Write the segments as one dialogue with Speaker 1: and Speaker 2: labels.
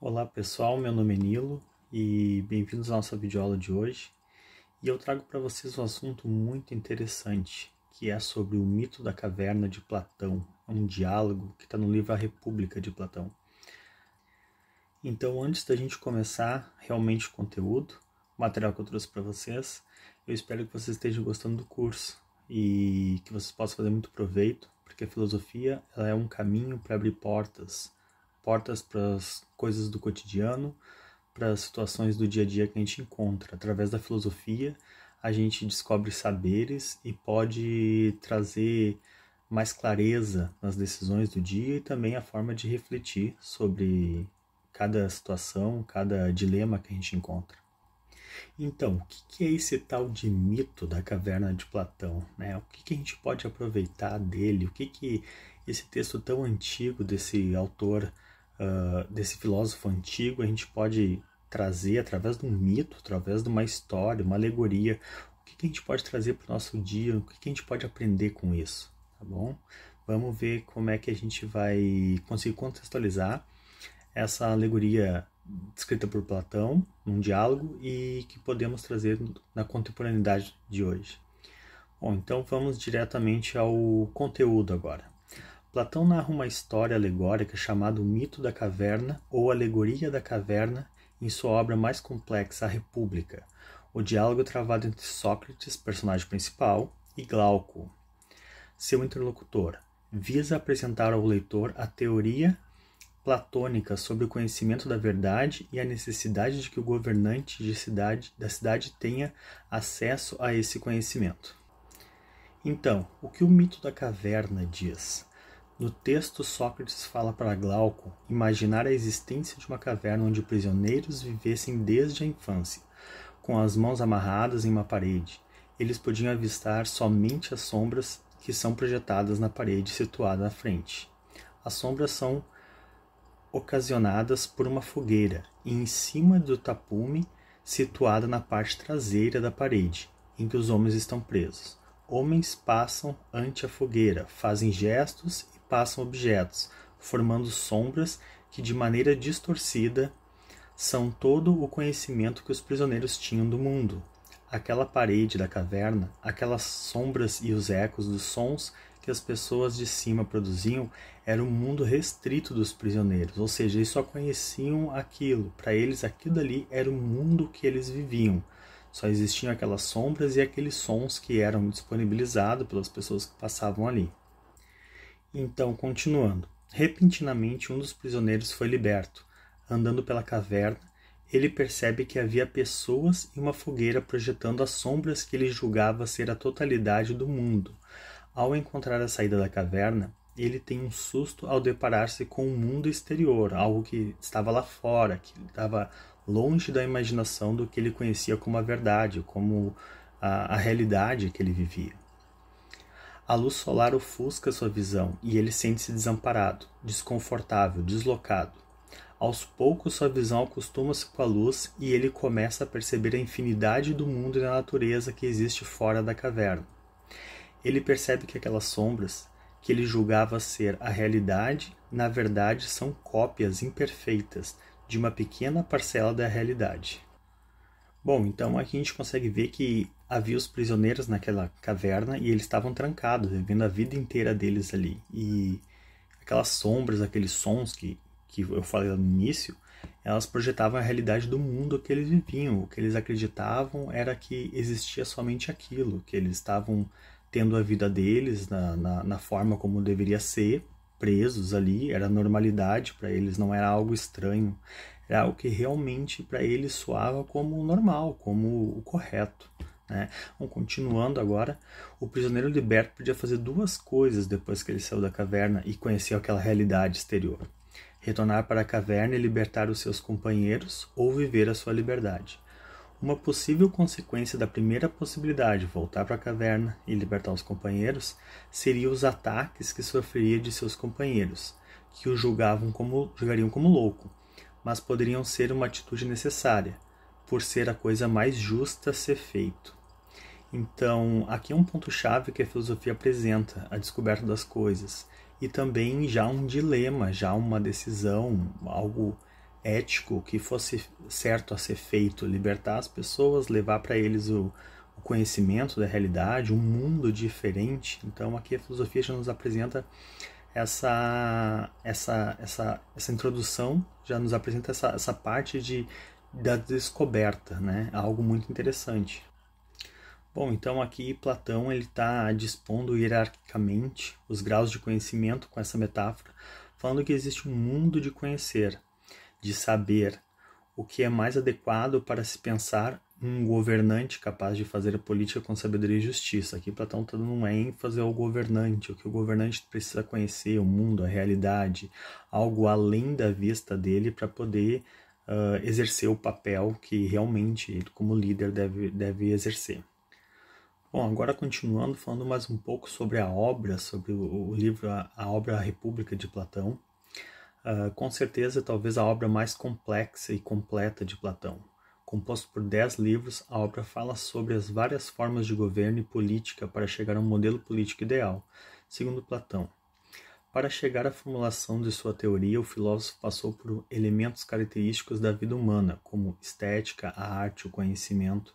Speaker 1: Olá pessoal, meu nome é Nilo e bem-vindos à nossa videoaula de hoje. E eu trago para vocês um assunto muito interessante, que é sobre o mito da caverna de Platão, um diálogo que está no livro A República de Platão. Então, antes da gente começar realmente o conteúdo, o material que eu trouxe para vocês, eu espero que vocês estejam gostando do curso e que vocês possam fazer muito proveito, porque a filosofia ela é um caminho para abrir portas para as coisas do cotidiano, para as situações do dia a dia que a gente encontra. Através da filosofia, a gente descobre saberes e pode trazer mais clareza nas decisões do dia e também a forma de refletir sobre cada situação, cada dilema que a gente encontra. Então, o que é esse tal de mito da caverna de Platão, né? O que a gente pode aproveitar dele? O que esse texto tão antigo desse autor, desse filósofo antigo, a gente pode trazer através de um mito, através de uma história, uma alegoria? O que a gente pode trazer para o nosso dia? O que a gente pode aprender com isso? Tá bom? Vamos ver como é que a gente vai conseguir contextualizar essa alegoria descrita por Platão, num diálogo, e que podemos trazer na contemporaneidade de hoje. Bom, então vamos diretamente ao conteúdo agora. Platão narra uma história alegórica chamada O Mito da Caverna ou Alegoria da Caverna em sua obra mais complexa, A República. O diálogo é travado entre Sócrates, personagem principal, e Glauco, seu interlocutor, visa apresentar ao leitor a teoria platônica sobre o conhecimento da verdade e a necessidade de que o governante da cidade tenha acesso a esse conhecimento. Então, o que o mito da caverna diz? No texto, Sócrates fala para Glauco imaginar a existência de uma caverna onde prisioneiros vivessem desde a infância, com as mãos amarradas em uma parede. Eles podiam avistar somente as sombras que são projetadas na parede situada à frente. As sombras são ocasionadas por uma fogueira e em cima do tapume situada na parte traseira da parede, em que os homens estão presos. Homens passam ante a fogueira, fazem gestos e passam objetos, formando sombras que de maneira distorcida são todo o conhecimento que os prisioneiros tinham do mundo. Aquela parede da caverna, aquelas sombras e os ecos dos sons que as pessoas de cima produziam era um mundo restrito dos prisioneiros, ou seja, eles só conheciam aquilo. Para eles, aquilo ali era o mundo que eles viviam. Só existiam aquelas sombras e aqueles sons que eram disponibilizados pelas pessoas que passavam ali. Então, continuando. Repentinamente, um dos prisioneiros foi liberto. Andando pela caverna, ele percebe que havia pessoas e uma fogueira projetando as sombras que ele julgava ser a totalidade do mundo. Ao encontrar a saída da caverna, ele tem um susto ao deparar-se com o mundo exterior, algo que estava lá fora, que estava longe da imaginação do que ele conhecia como a verdade, como a realidade que ele vivia. A luz solar ofusca sua visão e ele sente-se desamparado, desconfortável, deslocado. Aos poucos sua visão acostuma-se com a luz e ele começa a perceber a infinidade do mundo e da natureza que existe fora da caverna. Ele percebe que aquelas sombras, que ele julgava ser a realidade, na verdade são cópias imperfeitas de uma pequena parcela da realidade. Bom, então aqui a gente consegue ver que havia os prisioneiros naquela caverna e eles estavam trancados, vivendo a vida inteira deles ali. E aquelas sombras, aqueles sons que eu falei lá no início, elas projetavam a realidade do mundo que eles viviam. O que eles acreditavam era que existia somente aquilo, que eles estavam tendo a vida deles na forma como deveria ser, presos ali, era normalidade para eles, não era algo estranho, era algo que realmente para eles soava como normal, como o correto. Né? Bom, continuando agora, o prisioneiro liberto podia fazer duas coisas depois que ele saiu da caverna e conheceu aquela realidade exterior: retornar para a caverna e libertar os seus companheiros ou viver a sua liberdade. Uma possível consequência da primeira possibilidade, voltar para a caverna e libertar os companheiros, seria os ataques que sofreria de seus companheiros, que o julgariam como louco, mas poderiam ser uma atitude necessária, por ser a coisa mais justa a ser feito. Então, aqui é um ponto-chave que a filosofia apresenta, a descoberta das coisas, e também já um dilema, já uma decisão, algo ético, que fosse certo a ser feito, libertar as pessoas, levar para eles o conhecimento da realidade, um mundo diferente. Então aqui a filosofia já nos apresenta essa introdução, já nos apresenta essa parte da descoberta, né? Algo muito interessante. Bom, então aqui Platão ele está dispondo hierarquicamente os graus de conhecimento com essa metáfora, falando que existe um mundo de conhecer, de saber, o que é mais adequado para se pensar um governante capaz de fazer a política com sabedoria e justiça. Aqui Platão está dando uma ênfase ao governante, o que o governante precisa conhecer, o mundo, a realidade, algo além da vista dele para poder exercer o papel que realmente ele, como líder, deve exercer. Bom, agora continuando, falando mais um pouco sobre a obra, sobre o livro, a obra A República de Platão. Com certeza, talvez a obra mais complexa e completa de Platão. Composto por 10 livros, a obra fala sobre as várias formas de governo e política para chegar a um modelo político ideal, segundo Platão. Para chegar à formulação de sua teoria, o filósofo passou por elementos característicos da vida humana, como estética, a arte, o conhecimento.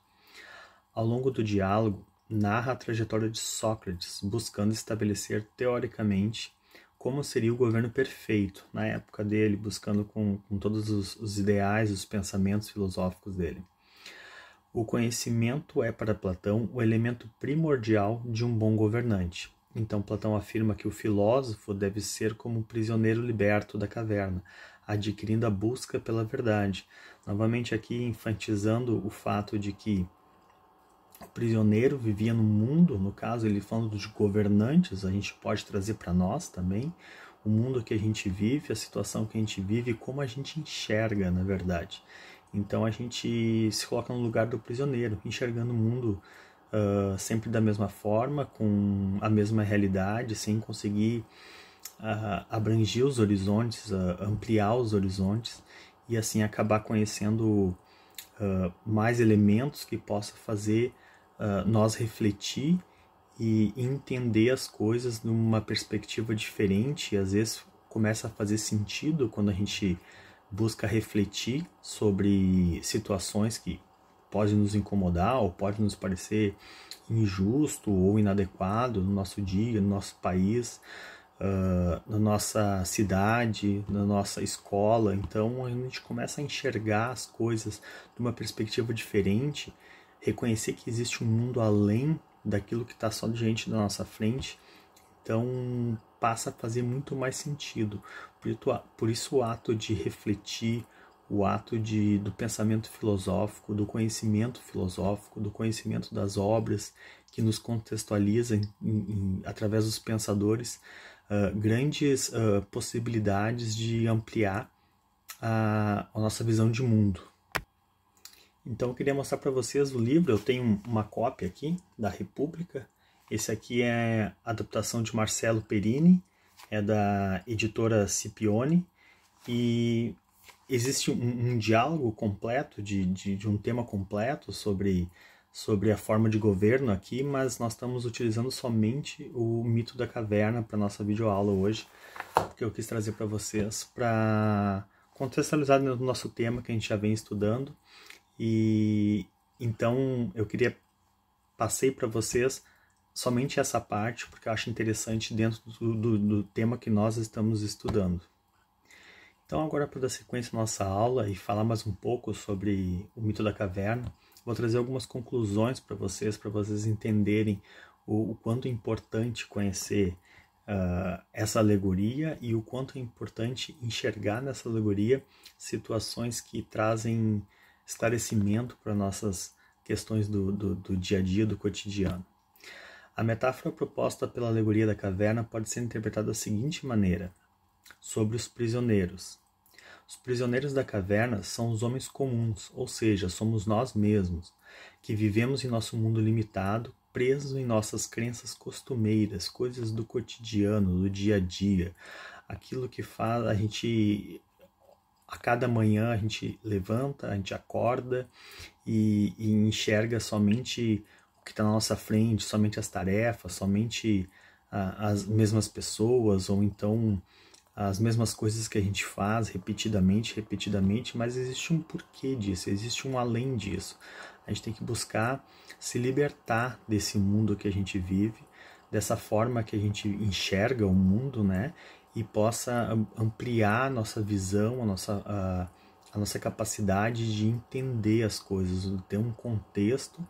Speaker 1: Ao longo do diálogo, narra a trajetória de Sócrates, buscando estabelecer teoricamente como seria o governo perfeito na época dele, buscando com todos os ideais, os pensamentos filosóficos dele. O conhecimento é, para Platão, o elemento primordial de um bom governante. Então, Platão afirma que o filósofo deve ser como um prisioneiro liberto da caverna, adquirindo a busca pela verdade. Novamente aqui enfatizando o fato de que o prisioneiro vivia no mundo, no caso ele falando de governantes, a gente pode trazer para nós também o mundo que a gente vive, a situação que a gente vive, como a gente enxerga, na verdade. Então a gente se coloca no lugar do prisioneiro, enxergando o mundo sempre da mesma forma, com a mesma realidade, sem conseguir abranger os horizontes, ampliar os horizontes e assim acabar conhecendo mais elementos que possa fazer nós refletir e entender as coisas numa perspectiva diferente, e às vezes começa a fazer sentido quando a gente busca refletir sobre situações que podem nos incomodar ou podem nos parecer injusto ou inadequado no nosso dia, no nosso país, na nossa cidade, na nossa escola. Então a gente começa a enxergar as coisas de uma perspectiva diferente, reconhecer que existe um mundo além daquilo que está só diante da nossa frente. Então passa a fazer muito mais sentido. Por isso o ato de refletir, o ato do pensamento filosófico, do conhecimento filosófico, do conhecimento das obras que nos contextualizam através dos pensadores, grandes possibilidades de ampliar a nossa visão de mundo. Então eu queria mostrar para vocês o livro, eu tenho uma cópia aqui da República. Esse aqui é a adaptação de Marcelo Perini, é da editora Scipione, e existe um diálogo completo, de um tema completo sobre a forma de governo aqui, mas nós estamos utilizando somente o mito da caverna para nossa videoaula hoje, que eu quis trazer para vocês, para contextualizar no nosso tema que a gente já vem estudando. E então eu passei para vocês somente essa parte, porque eu acho interessante dentro do tema que nós estamos estudando. Então agora, para dar sequência à nossa aula e falar mais um pouco sobre o mito da caverna, vou trazer algumas conclusões para vocês entenderem o quanto é importante conhecer essa alegoria e o quanto é importante enxergar nessa alegoria situações que trazem esclarecimento para nossas questões do dia a dia, do cotidiano. A metáfora proposta pela alegoria da caverna pode ser interpretada da seguinte maneira: sobre os prisioneiros. Os prisioneiros da caverna são os homens comuns, ou seja, somos nós mesmos, que vivemos em nosso mundo limitado, presos em nossas crenças costumeiras, coisas do cotidiano, do dia a dia, aquilo que faz a gente... A cada manhã a gente levanta, a gente acorda e enxerga somente o que está na nossa frente, somente as tarefas, somente as mesmas pessoas, ou então as mesmas coisas que a gente faz repetidamente, mas existe um porquê disso, existe um além disso. A gente tem que buscar se libertar desse mundo que a gente vive, dessa forma que a gente enxerga o mundo, né? E possa ampliar a nossa visão, a nossa capacidade de entender as coisas, de ter um contexto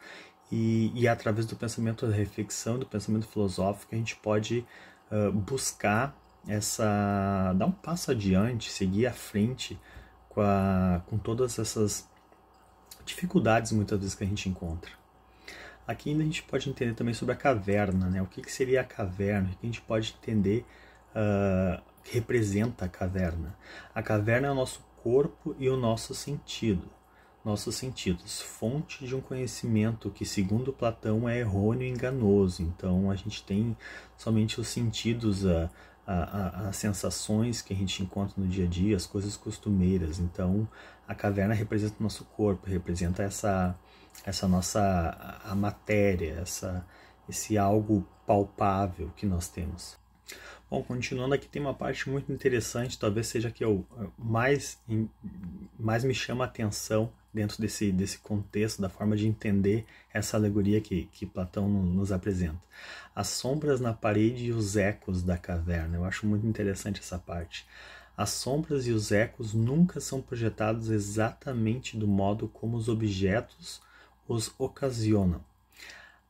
Speaker 1: e através do pensamento da reflexão, do pensamento filosófico, a gente pode buscar dar um passo adiante, seguir à frente com todas essas dificuldades muitas vezes que a gente encontra. Aqui ainda a gente pode entender também sobre a caverna, né? O que seria a caverna? O que a gente pode entender que representa a caverna? A caverna é o nosso corpo e o nosso sentido. Nossos sentidos, fonte de um conhecimento que, segundo Platão, é errôneo e enganoso. Então, a gente tem somente os sentidos, as sensações que a gente encontra no dia a dia, as coisas costumeiras. Então, a caverna representa o nosso corpo, representa essa nossa a matéria, esse algo palpável que nós temos. Bom, continuando aqui, tem uma parte muito interessante, talvez seja que eu mais me chama a atenção dentro desse contexto, da forma de entender essa alegoria que Platão nos apresenta. As sombras na parede e os ecos da caverna. Eu acho muito interessante essa parte. As sombras e os ecos nunca são projetados exatamente do modo como os objetos os ocasionam.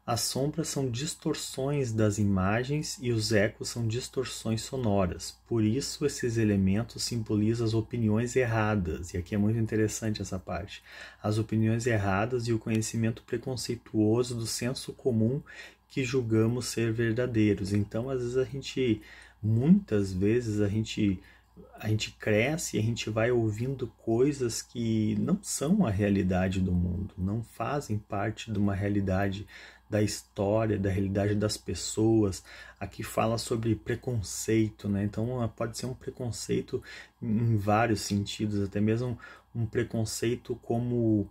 Speaker 1: As sombras são distorções das imagens e os ecos são distorções sonoras. Por isso, esses elementos simbolizam as opiniões erradas. E aqui é muito interessante essa parte. As opiniões erradas e o conhecimento preconceituoso do senso comum que julgamos ser verdadeiros. Então, às vezes muitas vezes a gente cresce e a gente vai ouvindo coisas que não são a realidade do mundo, não fazem parte de uma realidade da história, da realidade das pessoas. Aqui fala sobre preconceito, né? Então pode ser um preconceito em vários sentidos, até mesmo um preconceito como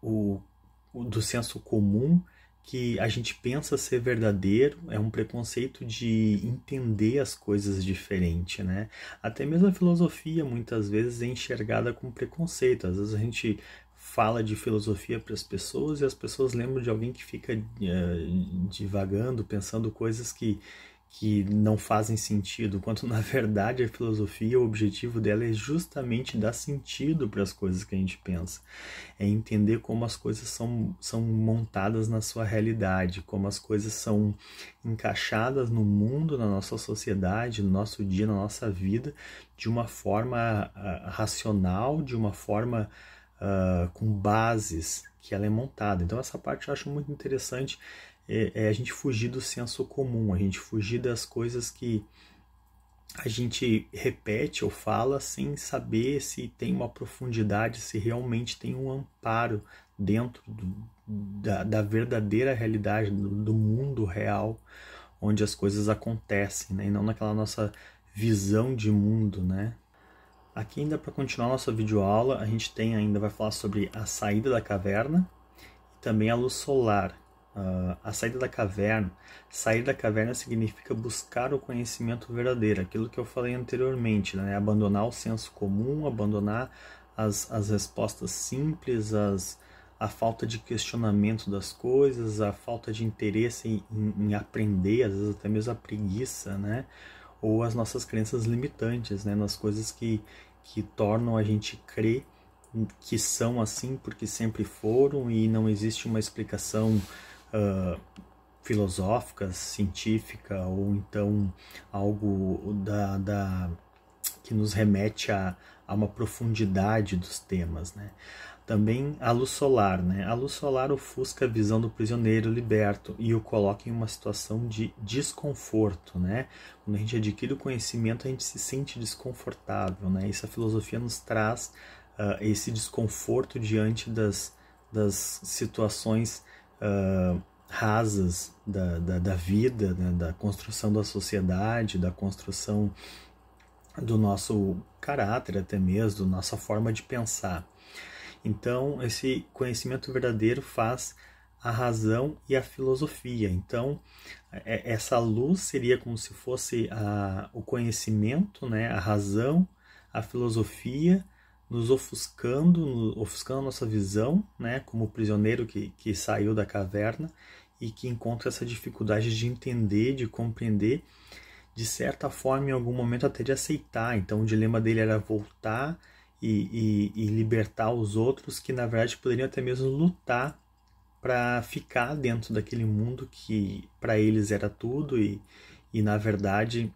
Speaker 1: o do senso comum, que a gente pensa ser verdadeiro, é um preconceito de entender as coisas diferente, né? Até mesmo a filosofia muitas vezes é enxergada com preconceito. Às vezes a gente fala de filosofia para as pessoas e as pessoas lembram de alguém que fica divagando, pensando coisas que não fazem sentido, enquanto na verdade a filosofia, o objetivo dela é justamente dar sentido para as coisas que a gente pensa, é entender como as coisas são montadas na sua realidade, como as coisas são encaixadas no mundo, na nossa sociedade, no nosso dia, na nossa vida, de uma forma racional, de uma forma com bases que ela é montada. Então essa parte eu acho muito interessante, é a gente fugir do senso comum, a gente fugir das coisas que a gente repete ou fala sem saber se tem uma profundidade, se realmente tem um amparo dentro da verdadeira realidade, do mundo real, onde as coisas acontecem, né? E não naquela nossa visão de mundo, né? Aqui ainda para continuar nossa videoaula, a gente vai falar sobre a saída da caverna e também a luz solar. A saída da caverna. Sair da caverna significa buscar o conhecimento verdadeiro, aquilo que eu falei anteriormente, né? Abandonar o senso comum, abandonar as respostas simples, a falta de questionamento das coisas, a falta de interesse em aprender, às vezes até mesmo a preguiça, né? Ou as nossas crenças limitantes, né? Nas coisas que tornam a gente crer que são assim porque sempre foram e não existe uma explicação filosófica, científica, ou então algo que nos remete a uma profundidade dos temas, né? Também a luz solar, né? A luz solar ofusca a visão do prisioneiro liberto e o coloca em uma situação de desconforto, né? Quando a gente adquire o conhecimento, a gente se sente desconfortável, né? Isso a filosofia nos traz esse desconforto diante das situações rasas da vida, né? Da construção da sociedade, da construção do nosso caráter até mesmo, da nossa forma de pensar. Então, esse conhecimento verdadeiro faz a razão e a filosofia. Então, essa luz seria como se fosse o conhecimento, né? A razão, a filosofia, nos ofuscando a nossa visão, né? Como o prisioneiro que saiu da caverna e que encontra essa dificuldade de entender, de compreender, de certa forma, em algum momento até de aceitar. Então, o dilema dele era voltar e libertar os outros que, na verdade, poderiam até mesmo lutar para ficar dentro daquele mundo que para eles era tudo e na verdade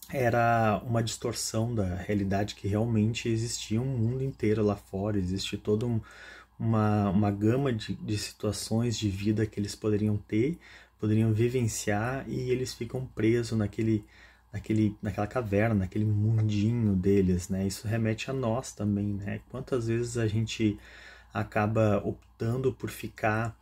Speaker 1: era uma distorção da realidade, que realmente existia um mundo inteiro lá fora, existe toda uma gama de situações de vida que eles poderiam ter, poderiam vivenciar, e eles ficam presos naquela caverna, naquele mundinho deles, né? Isso remete a nós também, né? Quantas vezes a gente acaba optando por ficar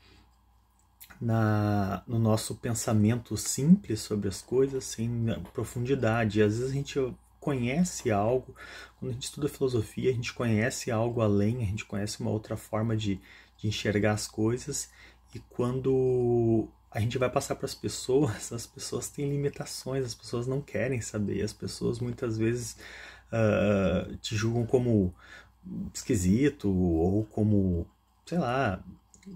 Speaker 1: no nosso pensamento simples sobre as coisas, sem profundidade. E às vezes a gente conhece algo, quando a gente estuda filosofia, a gente conhece algo além, a gente conhece uma outra forma de enxergar as coisas, e quando a gente vai passar para as pessoas têm limitações, as pessoas não querem saber, as pessoas muitas vezes te julgam como esquisito, ou como, sei lá,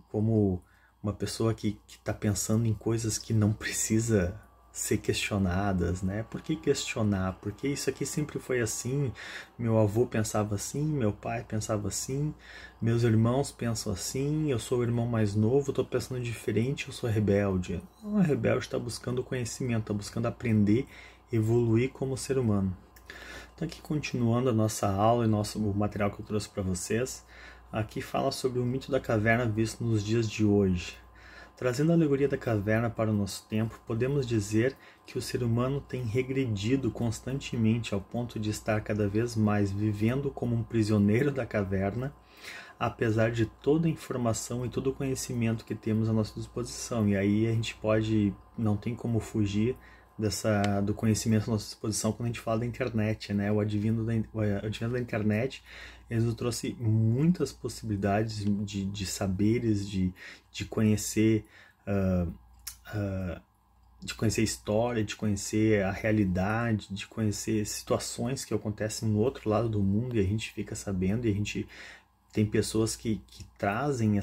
Speaker 1: como uma pessoa que está pensando em coisas que não precisa ser questionadas, né? Por que questionar? Porque isso aqui sempre foi assim, meu avô pensava assim, meu pai pensava assim, meus irmãos pensam assim, eu sou o irmão mais novo, estou pensando diferente, eu sou rebelde. Não, a rebelde está buscando conhecimento, está buscando aprender, evoluir como ser humano. Então, aqui continuando a nossa aula e o material que eu trouxe para vocês, aqui fala sobre o mito da caverna visto nos dias de hoje. Trazendo a alegoria da caverna para o nosso tempo, podemos dizer que o ser humano tem regredido constantemente ao ponto de estar cada vez mais vivendo como um prisioneiro da caverna, apesar de toda a informação e todo o conhecimento que temos à nossa disposição. E aí a gente não tem como fugir do conhecimento à nossa disposição quando a gente fala da internet, né? O advento da internet, ele nos trouxe muitas possibilidades de saberes, de conhecer de conhecer a história, de conhecer a realidade, de conhecer situações que acontecem no outro lado do mundo e a gente fica sabendo, e a gente tem pessoas que trazem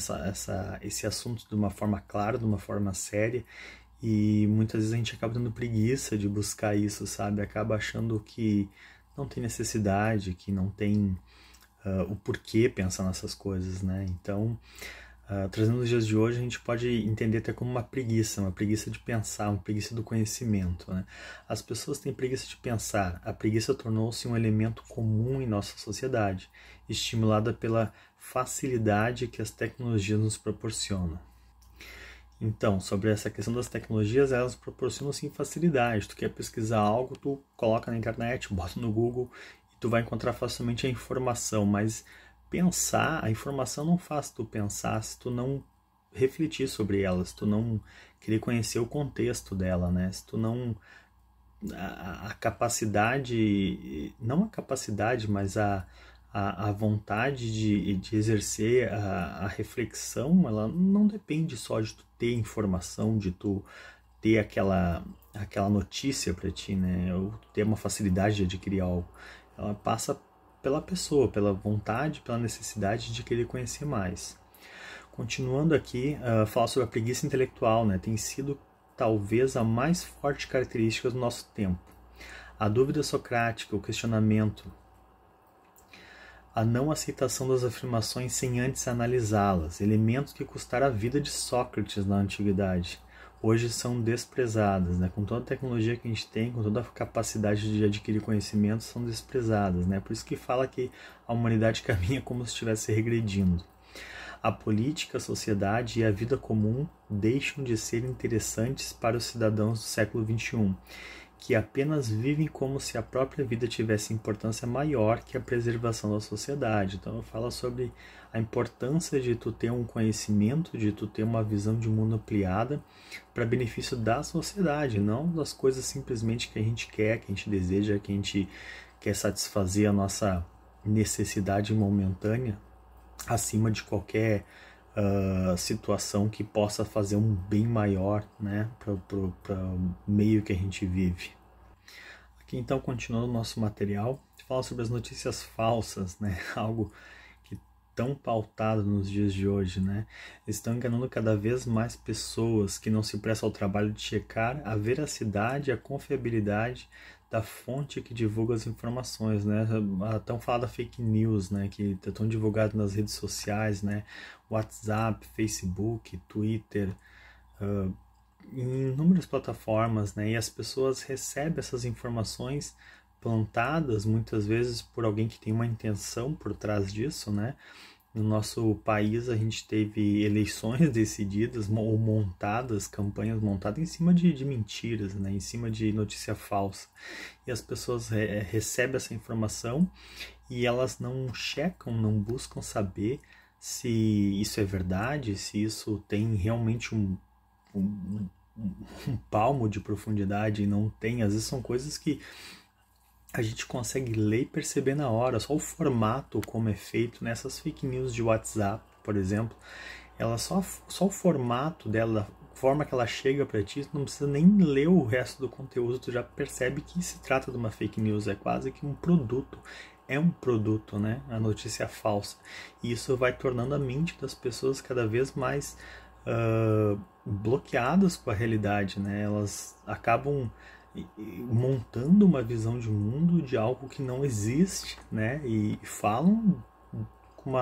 Speaker 1: esse assunto de uma forma clara, de uma forma séria, e muitas vezes a gente acaba tendo preguiça de buscar isso, sabe? Acaba achando que não tem necessidade, que não tem o porquê pensar nessas coisas, né? Então, trazendo os dias de hoje, a gente pode entender até como uma preguiça de pensar, uma preguiça do conhecimento, né? As pessoas têm preguiça de pensar. A preguiça tornou-se um elemento comum em nossa sociedade, estimulada pela facilidade que as tecnologias nos proporcionam. Então, sobre essa questão das tecnologias, elas proporcionam sim facilidade. Tu quer pesquisar algo, tu coloca na internet, bota no Google e tu vai encontrar facilmente a informação, mas pensar, a informação não faz tu pensar se tu não refletir sobre ela, se tu não querer conhecer o contexto dela, né? Se tu não... A capacidade, não a capacidade, mas a vontade de exercer a reflexão, ela não depende só de tu ter informação, de tu ter aquela notícia para ti, né? Ou ter uma facilidade de adquirir algo. Ela passa pela pessoa, pela vontade, pela necessidade de querer conhecer mais. Continuando aqui, falar sobre a preguiça intelectual, né? Tem sido talvez a mais forte característica do nosso tempo. A dúvida socrática, o questionamento, a não aceitação das afirmações sem antes analisá-las, elementos que custaram a vida de Sócrates na antiguidade, hoje são desprezadas, né? Com toda a tecnologia que a gente tem, com toda a capacidade de adquirir conhecimento, são desprezadas, né? Por isso que fala que a humanidade caminha como se estivesse regredindo. A política, a sociedade e a vida comum deixam de ser interessantes para os cidadãos do século XXI, que apenas vivem como se a própria vida tivesse importância maior que a preservação da sociedade. Então, fala sobre a importância de tu ter um conhecimento, de tu ter uma visão de mundo ampliada para benefício da sociedade, não das coisas simplesmente que a gente quer, que a gente deseja, que a gente quer satisfazer a nossa necessidade momentânea acima de qualquer situação que possa fazer um bem maior, né, para o meio que a gente vive. Aqui então, continuando o nosso material, fala sobre as notícias falsas, né, algo que tão pautado nos dias de hoje, né, estão enganando cada vez mais pessoas que não se prestam ao trabalho de checar a veracidade e a confiabilidade da fonte que divulga as informações, né? Tão falada fake news, né? Que estão divulgadas nas redes sociais, né? WhatsApp, Facebook, Twitter, em inúmeras plataformas, né? E as pessoas recebem essas informações plantadas muitas vezes por alguém que tem uma intenção por trás disso, né? No nosso país a gente teve eleições decididas ou montadas, campanhas montadas em cima de mentiras, né? Em cima de notícia falsa. E as pessoas recebem essa informação e elas não checam, não buscam saber se isso é verdade, se isso tem realmente um, um palmo de profundidade e não tem. Às vezes são coisas que a gente consegue ler e perceber na hora, só o formato como é feito nessas fake news de WhatsApp, por exemplo, ela só o formato dela, a forma que ela chega para ti, tu não precisa nem ler o resto do conteúdo, tu já percebe que se trata de uma fake news, é quase que um produto, é um produto, né? A notícia falsa. E isso vai tornando a mente das pessoas cada vez mais bloqueadas com a realidade, né? Elas acabam montando uma visão de mundo de algo que não existe, né? E falam com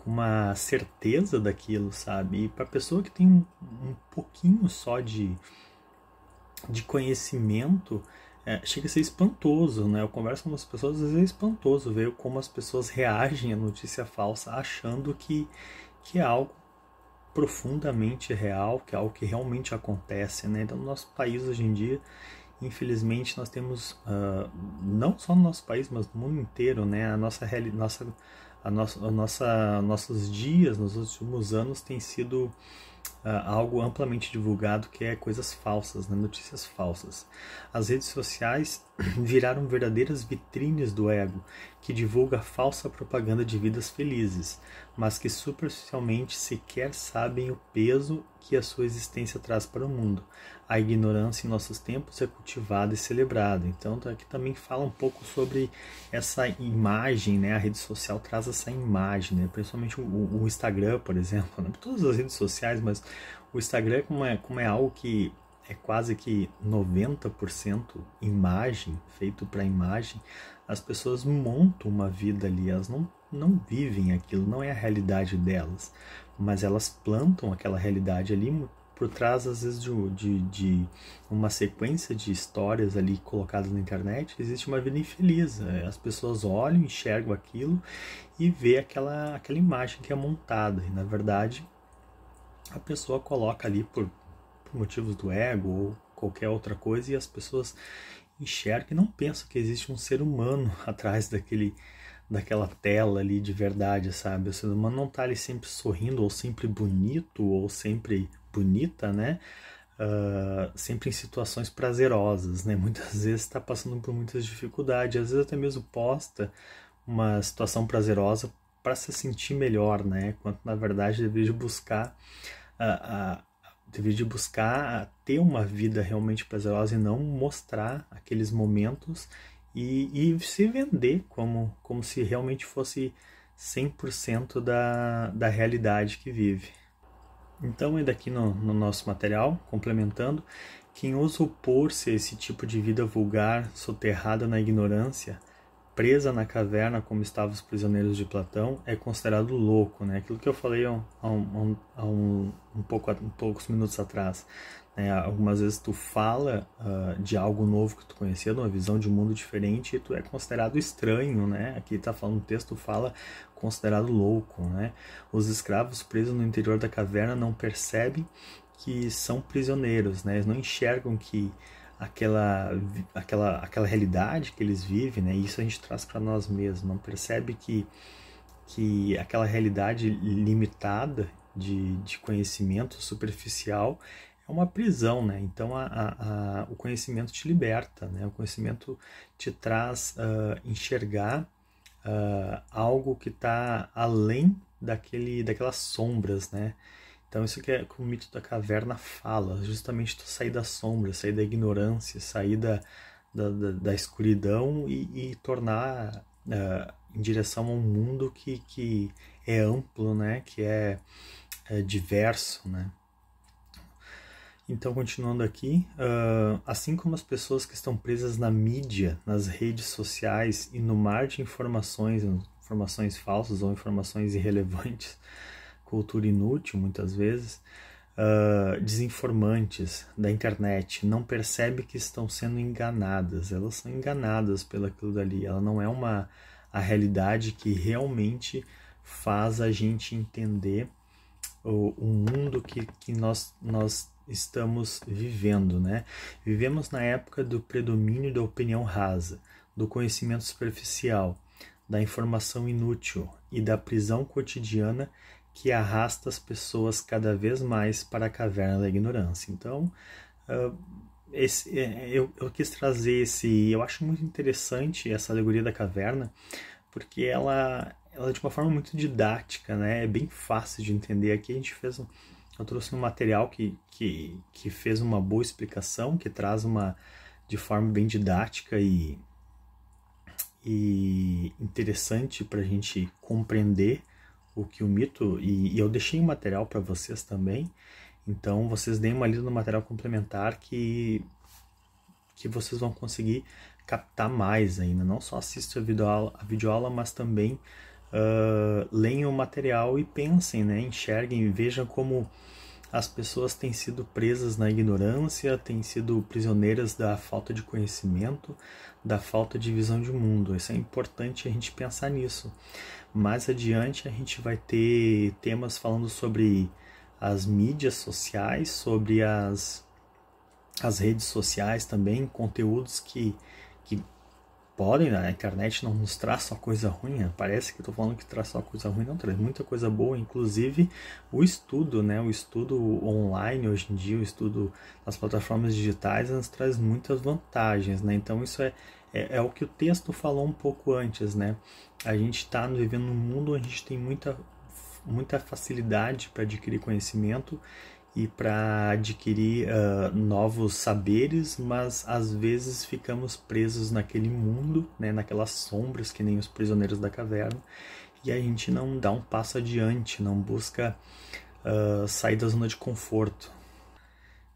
Speaker 1: uma certeza daquilo, sabe? E para pessoa que tem um pouquinho só de conhecimento, chega a ser espantoso, né? Eu converso com as pessoas, às vezes é espantoso ver como as pessoas reagem à notícia falsa, achando que é algo profundamente real, que é algo que realmente acontece, né? Então, no nosso país hoje em dia, infelizmente, nós temos, não só no nosso país, mas no mundo inteiro, né? Nossos dias, nos últimos anos, tem sido algo amplamente divulgado, que é coisas falsas, né? Notícias falsas. As redes sociais viraram verdadeiras vitrines do ego, que divulga falsa propaganda de vidas felizes, mas que superficialmente sequer sabem o peso que a sua existência traz para o mundo. A ignorância em nossos tempos é cultivada e celebrada. Então aqui também fala um pouco sobre essa imagem, né? A rede social traz essa imagem, né? Principalmente o Instagram, por exemplo, né? Todas as redes sociais, mas o Instagram como é algo que é quase que 90% imagem, feito para imagem, as pessoas montam uma vida ali, elas não vivem aquilo, não é a realidade delas, mas elas plantam aquela realidade ali por trás, às vezes, de uma sequência de histórias ali colocadas na internet. Existe uma vida infeliz, as pessoas olham, enxergam aquilo e vê aquela imagem que é montada, e na verdade a pessoa coloca ali por motivos do ego ou qualquer outra coisa, e as pessoas enxergam e não pensam que existe um ser humano atrás daquela tela ali de verdade, sabe? O ser humano não tá ali sempre sorrindo, ou sempre bonito, ou sempre bonita, né? Sempre em situações prazerosas, né? Muitas vezes está passando por muitas dificuldades, às vezes até mesmo posta uma situação prazerosa para se sentir melhor, né? Quando na verdade deveria buscar ter uma vida realmente prazerosa e não mostrar aqueles momentos e se vender como se realmente fosse 100% da realidade que vive. Então, ainda aqui no nosso material, complementando, quem ousa opor-se a esse tipo de vida vulgar, soterrada na ignorância, presa na caverna como estavam os prisioneiros de Platão, é considerado louco, né? Aquilo que eu falei há poucos minutos atrás, né? Algumas vezes tu fala de algo novo que tu conhecia, de uma visão de um mundo diferente, e tu é considerado estranho, né? Aqui está falando o texto, fala considerado louco, né? Os escravos presos no interior da caverna não percebem que são prisioneiros, né? Eles não enxergam que aquela realidade que eles vivem, né? Isso a gente traz para nós mesmos, não percebe que aquela realidade limitada de conhecimento superficial é uma prisão, né? Então o conhecimento te liberta, né? O conhecimento te traz enxergar algo que está além daquelas sombras, né? Então isso que o mito da caverna fala, justamente tu sair da sombra, sair da ignorância, sair da escuridão e tornar em direção a um mundo que é amplo, né? Que é diverso, né? Então, continuando aqui, assim como as pessoas que estão presas na mídia, nas redes sociais e no mar de informações falsas ou informações irrelevantes, cultura inútil muitas vezes, desinformantes da internet, não percebem que estão sendo enganadas, elas são enganadas pelaquilo dali, ela não é a realidade que realmente faz a gente entender o mundo que nós estamos vivendo, né? Vivemos na época do predomínio da opinião rasa, do conhecimento superficial, da informação inútil e da prisão cotidiana que arrasta as pessoas cada vez mais para a caverna da ignorância. Então, eu quis trazer eu acho muito interessante essa alegoria da caverna, porque ela de uma forma muito didática, né? É bem fácil de entender. Aqui a gente eu trouxe um material que fez uma boa explicação, que traz de forma bem didática e interessante para a gente compreender o que o mito, e eu deixei um material para vocês também, então vocês deem uma lida no material complementar que vocês vão conseguir captar mais ainda, não só assistam a videoaula, mas também leiam o material e pensem, né? Enxerguem e vejam como as pessoas têm sido presas na ignorância, têm sido prisioneiras da falta de conhecimento, da falta de visão de mundo. Isso é importante a gente pensar nisso. Mais adiante a gente vai ter temas falando sobre as mídias sociais, sobre as redes sociais também, conteúdos que podem, a internet não nos traz só coisa ruim, né? Parece que eu estou falando que traz só coisa ruim, não, traz muita coisa boa, inclusive o estudo, né? O estudo online hoje em dia, o estudo nas plataformas digitais, nos traz muitas vantagens, né? Então isso é o que o texto falou um pouco antes, né? A gente está vivendo num mundo onde a gente tem muita facilidade para adquirir conhecimento e para adquirir novos saberes, mas às vezes ficamos presos naquele mundo, né, naquelas sombras, que nem os prisioneiros da caverna, e a gente não dá um passo adiante, não busca sair da zona de conforto.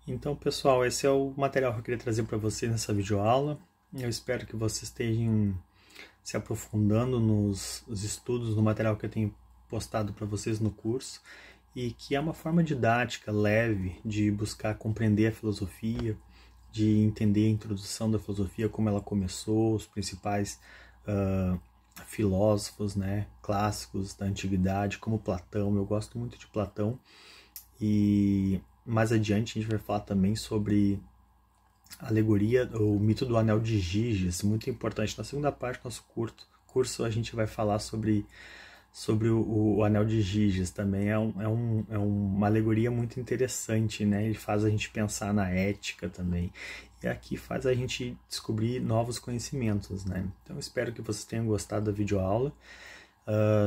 Speaker 1: Então, pessoal, esse é o material que eu queria trazer para vocês nessa videoaula. Eu espero que vocês estejam se aprofundando nos estudos, no material que eu tenho postado para vocês no curso, e que é uma forma didática, leve, de buscar compreender a filosofia, de entender a introdução da filosofia, como ela começou, os principais filósofos, né, clássicos da antiguidade, como Platão. Eu gosto muito de Platão, e mais adiante a gente vai falar também sobre a alegoria, o mito do Anel de Giges, muito importante. Na segunda parte do nosso curso a gente vai falar sobre o Anel de Giges. Também é uma alegoria muito interessante, né? Ele faz a gente pensar na ética também. E aqui faz a gente descobrir novos conhecimentos, né? Então espero que vocês tenham gostado da videoaula.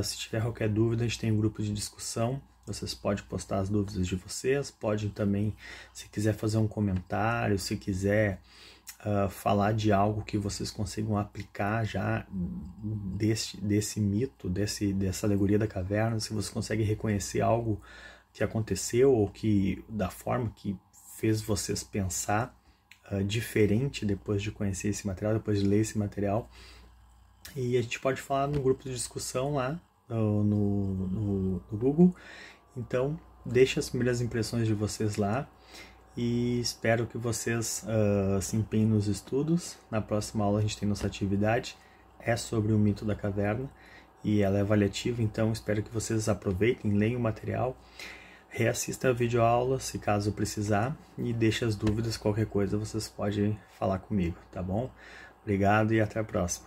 Speaker 1: Se tiver qualquer dúvida, a gente tem um grupo de discussão. Vocês podem postar as dúvidas de vocês, podem também, se quiser fazer um comentário, se quiser falar de algo que vocês consigam aplicar já desse mito, dessa alegoria da caverna, se você consegue reconhecer algo que aconteceu ou que da forma que fez vocês pensar diferente depois de conhecer esse material, depois de ler esse material. E a gente pode falar no grupo de discussão lá no Google. Então, deixe as primeiras impressões de vocês lá e espero que vocês se empenhem nos estudos. Na próxima aula a gente tem nossa atividade, é sobre o mito da caverna e ela é avaliativa, então espero que vocês aproveitem, leiam o material, reassistam a videoaula se caso precisar e deixem as dúvidas, qualquer coisa vocês podem falar comigo, tá bom? Obrigado e até a próxima.